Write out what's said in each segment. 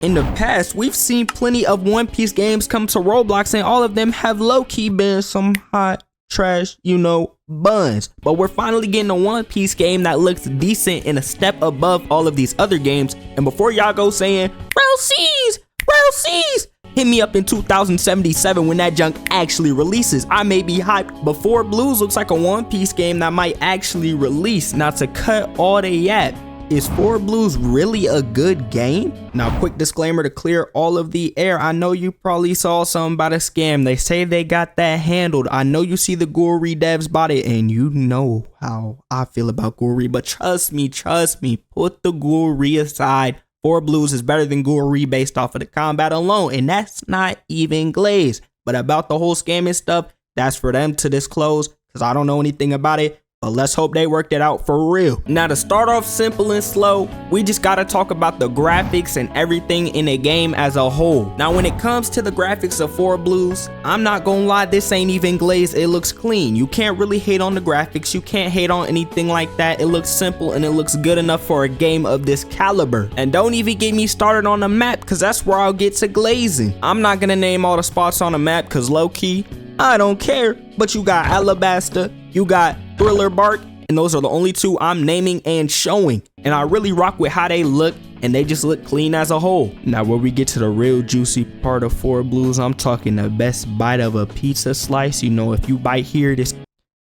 In the past, we've seen plenty of One Piece games come to Roblox, and all of them have low-key been some hot trash, buns. But we're finally getting a One Piece game that looks decent and a step above all of these other games. And before y'all go saying, World Seas, hit me up in 2077 when that junk actually releases. I may be hyped, but 4 Blues looks like a One Piece game that might actually release. Now, to cut all the yap, is 4 Blues really a good game? Now, quick disclaimer to clear all of the air. I know you probably saw something about a scam. They say they got that handled. I know you see the Guri devs bought it, and you know how I feel about Guri. But trust me, put the Guri aside. 4 Blues is better than Guri based off of the combat alone, and that's not even glazed. But about the whole scamming stuff, that's for them to disclose, because I don't know anything about it. But let's hope they worked it out for real. Now, to start off simple and slow, we just gotta talk about the graphics and everything in the game as a whole. Now, when it comes to the graphics of 4 Blues, I'm not gonna lie, this ain't even glazed. It looks clean. You can't really hate on the graphics. You can't hate on anything like that. It looks simple and it looks good enough for a game of this caliber. And don't even get me started on the map, because that's where I'll get to glazing. I'm not gonna name all the spots on the map, because low-key, I don't care. But you got Alabasta, you got Thriller Bark, and those are the only 2 I'm naming and showing. And I really rock with how they look, and they just look clean as a whole. Now, when we get to the real juicy part of 4 Blues, I'm talking the best bite of a pizza slice. If you bite here,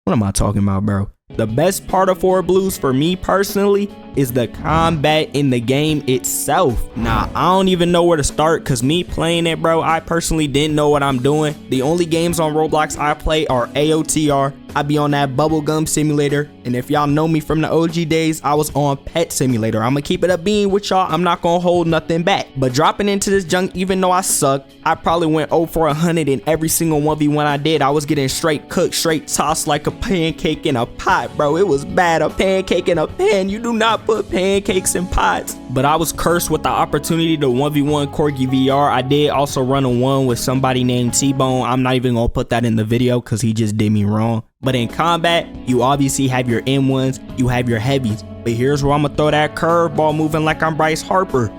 what am I talking about, bro? The best part of 4 Blues for me personally is the combat in the game itself. Now, I don't even know where to start, because me playing it, bro, I personally didn't know what I'm doing. The only games on Roblox I play are AOTR. I be on that bubblegum simulator, and if y'all know me from the OG days, I was on Pet Simulator. I'm gonna keep it a bean with y'all. I'm not gonna hold nothing back. But dropping into this junk, even though I suck, I probably went 0 for 100 in every single 1v1 I did. I was getting straight cooked, straight tossed like a pancake in a pot, bro. It was bad. A pancake in a pan. You do not put pancakes in pots. But I was cursed with the opportunity to 1v1 Corgi VR. I did also run a 1 with somebody named T-Bone. I'm not even gonna put that in the video because he just did me wrong. But in combat, you obviously have your M1s, you have your heavies. But here's where I'm gonna throw that curveball moving like I'm Bryce Harper.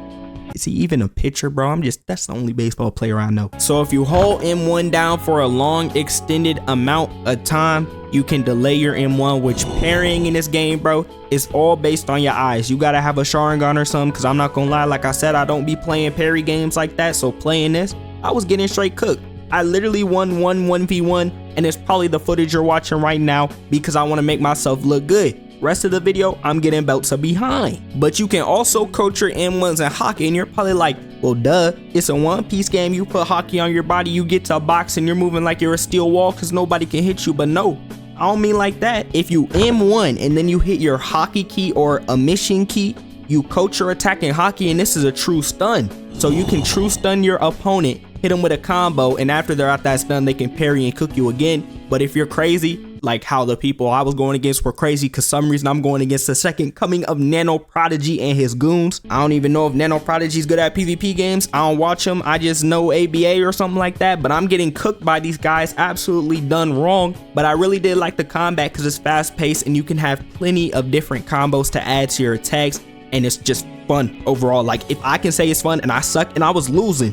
Is he even a pitcher, bro? That's the only baseball player I know. So if you hold M1 down for a long extended amount of time, you can delay your M1, which parrying in this game, bro, is all based on your eyes. You gotta have a Sharingan or something, because I'm not gonna lie, like I said, I don't be playing parry games like that. So playing this, I was getting straight cooked. I literally won 1v1, and it's probably the footage you're watching right now because I want to make myself look good. Rest of the video, I'm getting belts of behind. But you can also coach your M1s in hockey, and you're probably like, well, duh, it's a One Piece game. You put hockey on your body, you get to a box, and you're moving like you're a steel wall because nobody can hit you. But no, I don't mean like that. If you M1 and then you hit your hockey key or a mission key, you coach your attack in hockey, and this is a true stun. So you can true stun your opponent, hit them with a combo, and after they're out that stun, they can parry and cook you again. But if you're crazy, like how the people I was going against were crazy, because some reason I'm going against the second coming of Nano Prodigy and his goons. I don't even know if Nano Prodigy's good at PvP games. I don't watch him. I just know ABA or something like that. But I'm getting cooked by these guys, absolutely done wrong. But I really did like the combat because it's fast paced and you can have plenty of different combos to add to your attacks. And it's just fun overall. Like, if I can say it's fun and I suck and I was losing,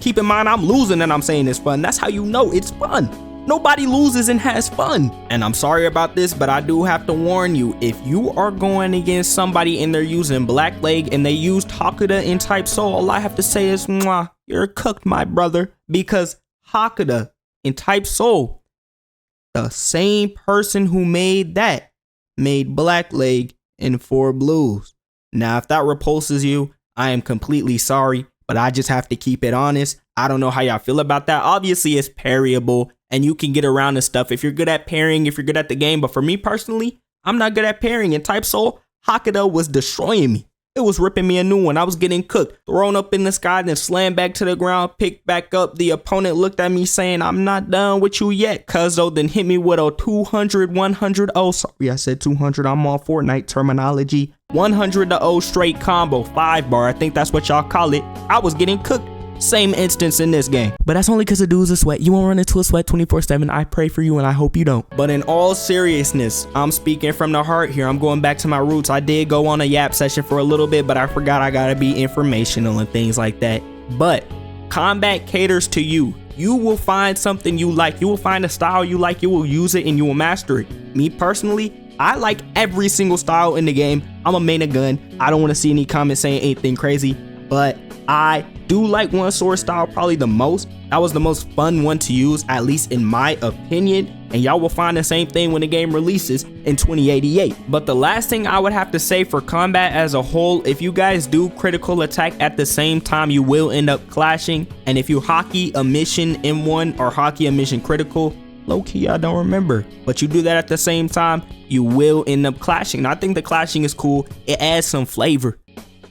keep in mind I'm losing and I'm saying it's fun. That's how you know it's fun. Nobody loses and has fun. And I'm sorry about this, but I do have to warn you, if you are going against somebody and they're using Black Leg and they used Hakuda in Type Soul, all I have to say is, mwah, you're cooked, my brother. Because Hakuda in Type Soul, the same person who made that made Black Leg in 4 Blues. Now, if that repulses you, I am completely sorry, but I just have to keep it honest. I don't know how y'all feel about that. Obviously, it's parryable and you can get around and stuff if you're good at parrying, if you're good at the game. But for me personally, I'm not good at parrying. In Type Soul, Hakuda was destroying me. It was ripping me a new one. I was getting cooked, thrown up in the sky, then slammed back to the ground, picked back up. The opponent looked at me saying, I'm not done with you yet, cuzzo, then hit me with a 200, 100, oh, sorry, I said 200. I'm on Fortnite terminology. 100 to 0 straight combo, 5 bar. I think that's what y'all call it. I was getting cooked. Same instance in this game. But that's only because the dude's a sweat. You won't run into a sweat 24/7. I pray for you and I hope you don't. But in all seriousness, I'm speaking from the heart here. I'm going back to my roots. I did go on a yap session for a little bit, but I forgot I gotta be informational and things like that. But combat caters to you. You will find something you like. You will find a style you like. You will use it and you will master it. Me personally, I like every single style in the game. I'm a main a gun. I don't want to see any comments saying anything crazy, but I do like one sword style probably the most. That was the most fun one to use, at least in my opinion. And y'all will find the same thing when the game releases in 2088. But the last thing I would have to say for combat as a whole, if you guys do critical attack at the same time, you will end up clashing. And if you hockey a mission M1 or hockey a mission critical, low key, I don't remember, but you do that at the same time, you will end up clashing. And I think the clashing is cool. It adds some flavor.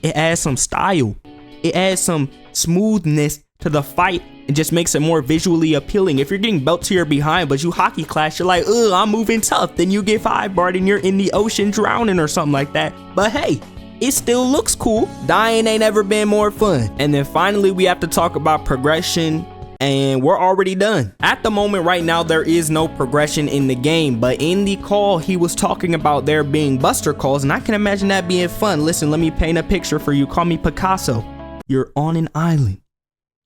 It adds some style. It adds some smoothness to the fight and just makes it more visually appealing. If you're getting belt to your behind, but you hockey clash, you're like, ugh, I'm moving tough. Then you get 5-barred and you're in the ocean drowning or something like that. But hey, it still looks cool. Dying ain't ever been more fun. And then finally, we have to talk about progression. And we're already done. At the moment right now, there is no progression in the game, but in the call, he was talking about there being buster calls, and I can imagine that being fun. Listen, let me paint a picture for you. Call me Picasso. You're on an island.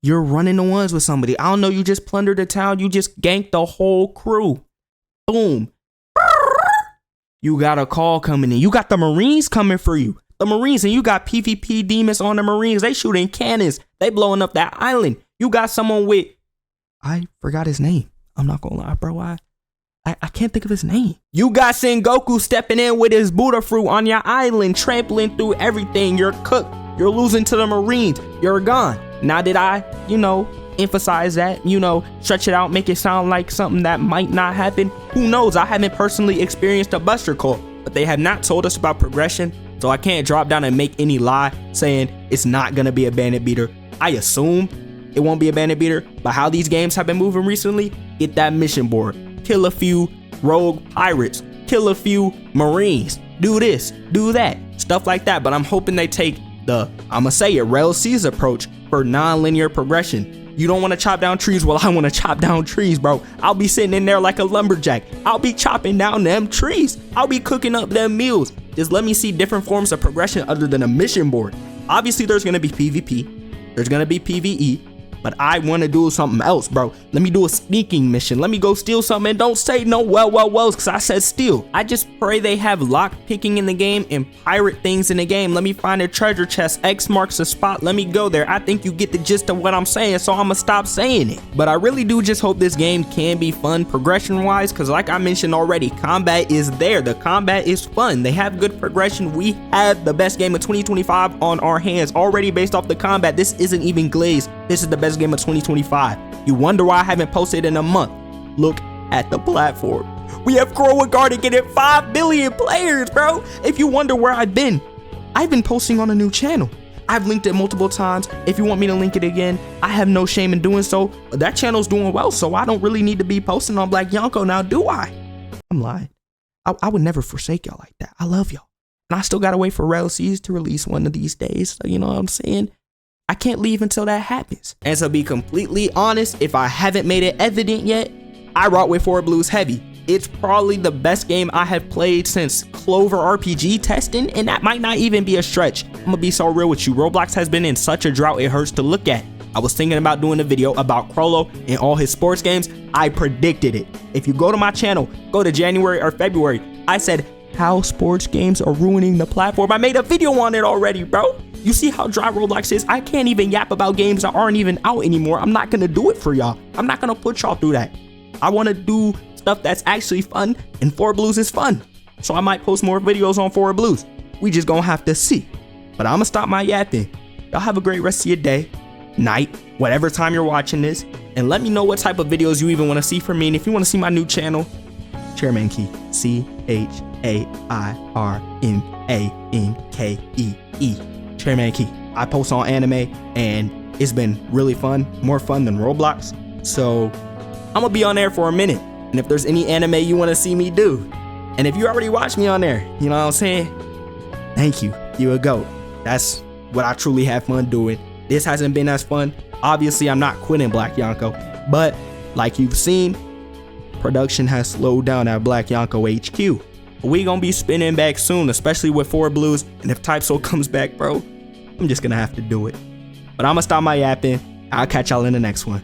You're running the ones with somebody. I don't know, you just plundered a town. You just ganked the whole crew. Boom. You got a call coming in. You got the Marines coming for you. The Marines, and you got PvP demons on the Marines. They shooting cannons. They blowing up that island. You got someone with, I forgot his name. I'm not gonna lie, bro. I can't think of his name. You got Sengoku stepping in with his Buddha fruit on your island, trampling through everything. You're cooked. You're losing to the Marines. You're gone. Now did I, emphasize that, stretch it out, make it sound like something that might not happen? Who knows? I haven't personally experienced a buster call, but they have not told us about progression. So I can't drop down and make any lie saying it's not gonna be a bandit beater. I assume it won't be a bandit beater, but how these games have been moving recently, get that mission board, kill a few rogue pirates, kill a few Marines, do this, do that, stuff like that. But I'm hoping they take the, Rel C's approach for non-linear progression. You don't want to chop down trees? Well, I want to chop down trees, bro. I'll be sitting in there like a lumberjack. I'll be chopping down them trees. I'll be cooking up them meals. Just let me see different forms of progression other than a mission board. Obviously, there's going to be PvP. There's going to be PvE. But I want to do something else, bro. Let me do a sneaking mission. Let me go steal something and don't say no wells because I said steal. I just pray they have lock picking in the game and pirate things in the game. Let me find a treasure chest. X marks the spot. Let me go there. I think you get the gist of what I'm saying, so I'm gonna stop saying it. But I really do just hope this game can be fun progression wise, because like I mentioned already, combat is there. The combat is fun. They have good progression. We have the best game of 2025 on our hands already based off the combat. This isn't even glazed. This is the best game of 2025. You wonder why I haven't posted in a month? Look at the platform. We have Grow a Garden getting 5 billion players, bro. If you wonder where I've been posting on a new channel. I've linked it multiple times. If you want me to link it again, I have no shame in doing so. That channel's doing well, so I don't really need to be posting on blkyonko now, do I? I'm lying. I would never forsake y'all like that. I love y'all. And I still gotta wait for Rel C's to release one of these days. So you know what I'm saying? I can't leave until that happens. And to be completely honest, if I haven't made it evident yet, I rock with 4 Blues heavy. It's probably the best game I have played since Clover RPG testing, and that might not even be a stretch. I'm gonna be so real with you. Roblox has been in such a drought, it hurts to look at. I was thinking about doing a video about Crollo and all his sports games. I predicted it. If you go to my channel, go to January or February, I said how sports games are ruining the platform. I made a video on it already, bro. You see how dry Roblox is? I can't even yap about games that aren't even out anymore. I'm not gonna do it for y'all. I'm not gonna put y'all through that. I wanna do stuff that's actually fun, and 4 Blues is fun. So I might post more videos on 4 Blues. We just gonna have to see. But I'm gonna stop my yapping. Y'all have a great rest of your day, night, whatever time you're watching this. And let me know what type of videos you even wanna see from me. And if you wanna see my new channel, Chairman Key, ChairmanKee. Chairman Key. I post on anime and it's been really fun, more fun than Roblox. So I'm gonna be on there for a minute. And if there's any anime you wanna see me do, and if you already watched me on there, you know what I'm saying? Thank you, you a GOAT. That's what I truly have fun doing. this hasn't been as fun. Obviously, I'm not quitting blkyonko, but like you've seen, production has slowed down at blkyonko HQ. We gonna be spinning back soon, especially with 4 blues, and if Type Soul comes back, bro, I'm just gonna have to do it. But I'm gonna stop my yapping. I'll catch y'all in the next one.